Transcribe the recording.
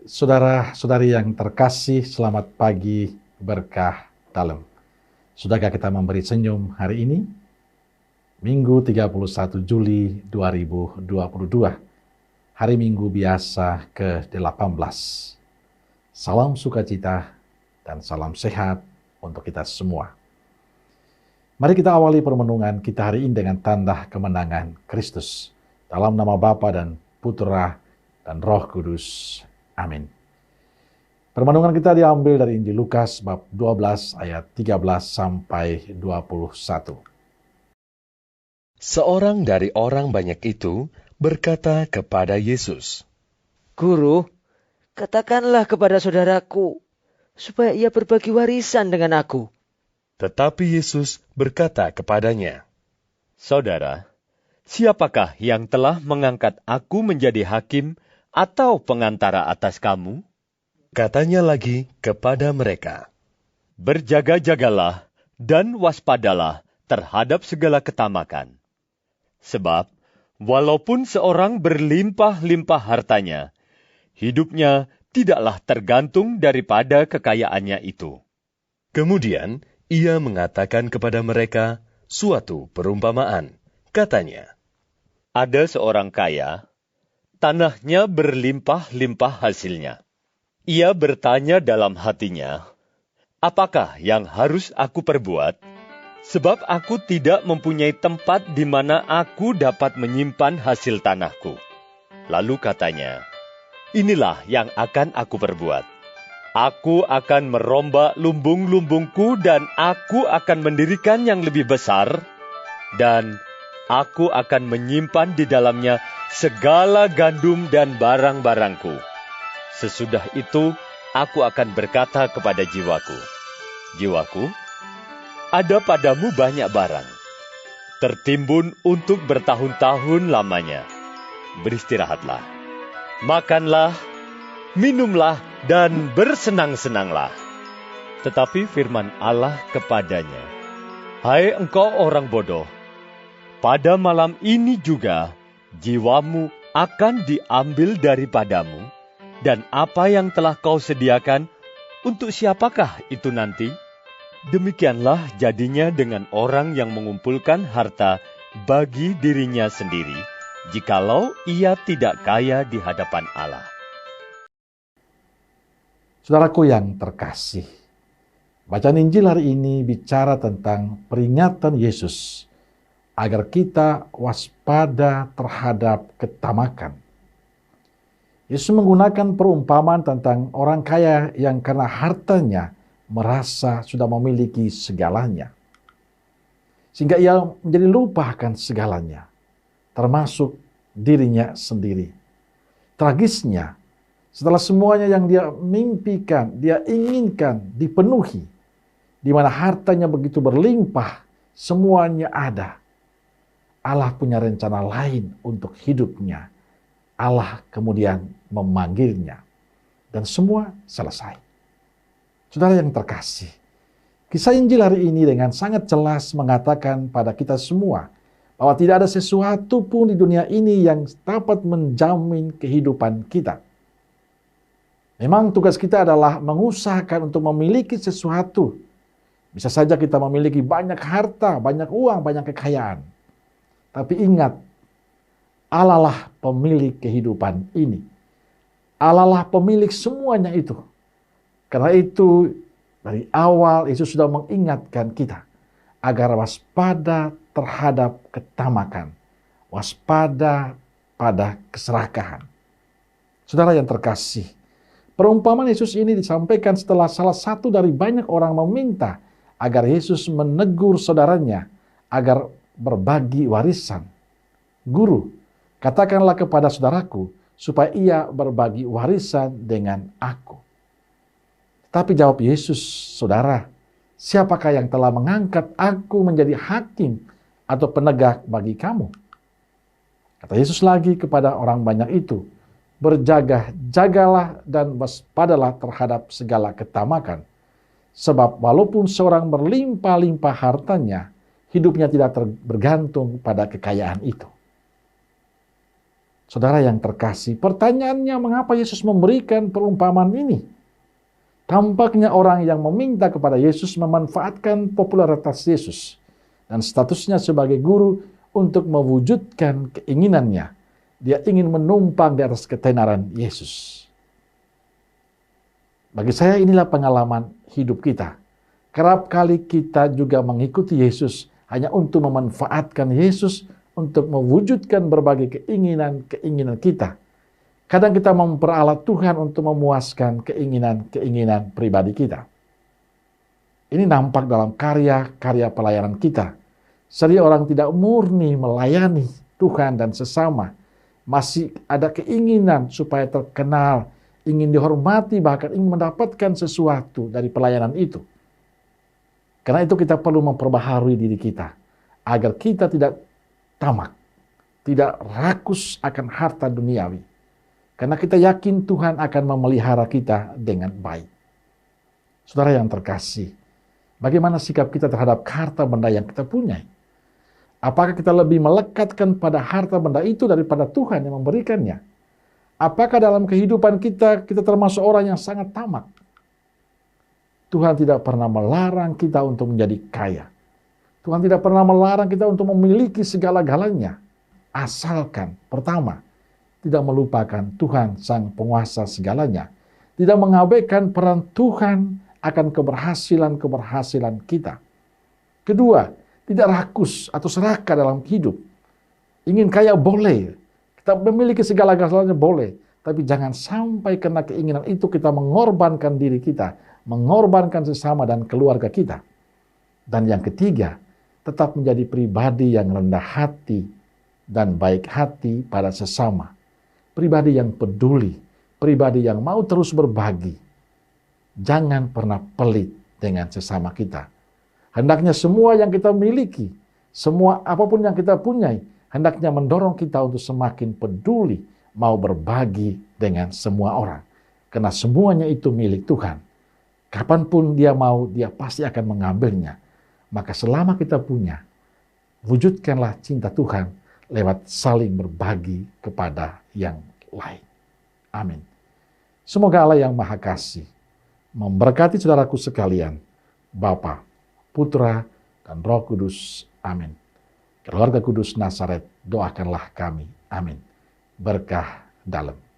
Saudara-saudari yang terkasih, selamat pagi berkah dalam. Sudahkah kita memberi senyum hari ini? Minggu 31 Juli 2022, hari Minggu biasa ke-18. Salam sukacita dan salam sehat untuk kita semua. Mari kita awali permenungan kita hari ini dengan tanda kemenangan Kristus. Dalam nama Bapa dan Putra dan Roh Kudus. Amin. Permenungan kita diambil dari Injil Lukas bab 12 ayat 13 sampai 21. Seorang dari orang banyak itu berkata kepada Yesus, "Guru, katakanlah kepada saudaraku, supaya ia berbagi warisan dengan aku." Tetapi Yesus berkata kepadanya, "Saudara, siapakah yang telah mengangkat aku menjadi hakim atau pengantara atas kamu?" Katanya lagi kepada mereka, "Berjaga-jagalah dan waspadalah terhadap segala ketamakan. Sebab, walaupun seorang berlimpah-limpah hartanya, hidupnya tidaklah tergantung daripada kekayaannya itu." Kemudian, ia mengatakan kepada mereka suatu perumpamaan. Katanya, "Ada seorang kaya, tanahnya berlimpah-limpah hasilnya. Ia bertanya dalam hatinya, 'Apakah yang harus aku perbuat? Sebab aku tidak mempunyai tempat di mana aku dapat menyimpan hasil tanahku.' Lalu katanya, 'Inilah yang akan aku perbuat. Aku akan merombak lumbung-lumbungku dan aku akan mendirikan yang lebih besar, dan aku akan menyimpan di dalamnya segala gandum dan barang-barangku. Sesudah itu, aku akan berkata kepada jiwaku, jiwaku, ada padamu banyak barang, tertimbun untuk bertahun-tahun lamanya. Beristirahatlah, makanlah, minumlah, dan bersenang-senanglah.' Tetapi firman Allah kepadanya, 'Hai engkau orang bodoh, pada malam ini juga jiwamu akan diambil daripadamu, dan apa yang telah kau sediakan, untuk siapakah itu nanti?' Demikianlah jadinya dengan orang yang mengumpulkan harta bagi dirinya sendiri, jikalau ia tidak kaya di hadapan Allah." Saudaraku yang terkasih, bacaan Injil hari ini bicara tentang peringatan Yesus agar kita waspada terhadap ketamakan. Yesus menggunakan perumpamaan tentang orang kaya yang karena hartanya merasa sudah memiliki segalanya, sehingga ia menjadi lupa akan segalanya, termasuk dirinya sendiri. Tragisnya, setelah semuanya yang dia mimpikan, dia inginkan dipenuhi, di mana hartanya begitu berlimpah, semuanya ada, Allah punya rencana lain untuk hidupnya. Allah kemudian memanggilnya, dan semua selesai. Saudara yang terkasih, kisah Injil hari ini dengan sangat jelas mengatakan pada kita semua bahwa tidak ada sesuatu pun di dunia ini yang dapat menjamin kehidupan kita. Memang tugas kita adalah mengusahakan untuk memiliki sesuatu. Bisa saja kita memiliki banyak harta, banyak uang, banyak kekayaan. Tapi ingat, Allah lah pemilik kehidupan ini. Allah lah pemilik semuanya itu. Karena itu, dari awal Yesus sudah mengingatkan kita agar waspada terhadap ketamakan, waspada pada keserakahan. Saudara yang terkasih, perumpamaan Yesus ini disampaikan setelah salah satu dari banyak orang meminta agar Yesus menegur saudaranya agar berbagi warisan. "Guru, katakanlah kepada saudaraku supaya ia berbagi warisan dengan aku." Tapi jawab Yesus, "Saudara, siapakah yang telah mengangkat aku menjadi hakim atau penegak bagi kamu?" Kata Yesus lagi kepada orang banyak itu, "Berjaga-jagalah dan waspadalah terhadap segala ketamakan. Sebab walaupun seorang berlimpah-limpah hartanya, hidupnya tidak bergantung pada kekayaan itu." Saudara yang terkasih, pertanyaannya mengapa Yesus memberikan perumpamaan ini? Tampaknya orang yang meminta kepada Yesus memanfaatkan popularitas Yesus dan statusnya sebagai guru untuk mewujudkan keinginannya. Dia ingin menumpang di atas ketenaran Yesus. Bagi saya inilah pengalaman hidup kita. Kerap kali kita juga mengikuti Yesus hanya untuk memanfaatkan Yesus untuk mewujudkan berbagai keinginan kita. Kadang kita memperalat Tuhan untuk memuaskan keinginan pribadi kita. Ini nampak dalam karya-karya pelayanan kita. Sering orang tidak murni melayani Tuhan dan sesama. Masih ada keinginan supaya terkenal, ingin dihormati, bahkan ingin mendapatkan sesuatu dari pelayanan itu. Karena itu kita perlu memperbaharui diri kita, agar kita tidak tamak, tidak rakus akan harta duniawi. Karena kita yakin Tuhan akan memelihara kita dengan baik. Saudara yang terkasih, bagaimana sikap kita terhadap harta benda yang kita punya? Apakah kita lebih melekatkan pada harta benda itu daripada Tuhan yang memberikannya? Apakah dalam kehidupan kita termasuk orang yang sangat tamak? Tuhan tidak pernah melarang kita untuk menjadi kaya. Tuhan tidak pernah melarang kita untuk memiliki segala-galanya. Asalkan, pertama, tidak melupakan Tuhan sang penguasa segalanya. Tidak mengabaikan peran Tuhan akan keberhasilan kita. Kedua, tidak rakus atau serakah dalam hidup. Ingin kaya boleh. Kita memiliki segala-galanya boleh. Tapi jangan sampai karena keinginan itu kita mengorbankan diri kita. Mengorbankan sesama dan keluarga kita. Dan yang ketiga, tetap menjadi pribadi yang rendah hati dan baik hati pada sesama. Pribadi yang peduli, pribadi yang mau terus berbagi. Jangan pernah pelit dengan sesama kita. Hendaknya semua yang kita miliki, semua apapun yang kita punyai, hendaknya mendorong kita untuk semakin peduli, mau berbagi dengan semua orang. Karena semuanya itu milik Tuhan. Kapanpun dia mau, dia pasti akan mengambilnya. Maka selama kita punya, wujudkanlah cinta Tuhan lewat saling berbagi kepada yang lain. Amin. Semoga Allah yang Maha Kasih memberkati saudaraku sekalian, Bapa, Putra, dan Roh Kudus. Amin. Keluarga Kudus Nazaret, doakanlah kami. Amin. Berkah dalam.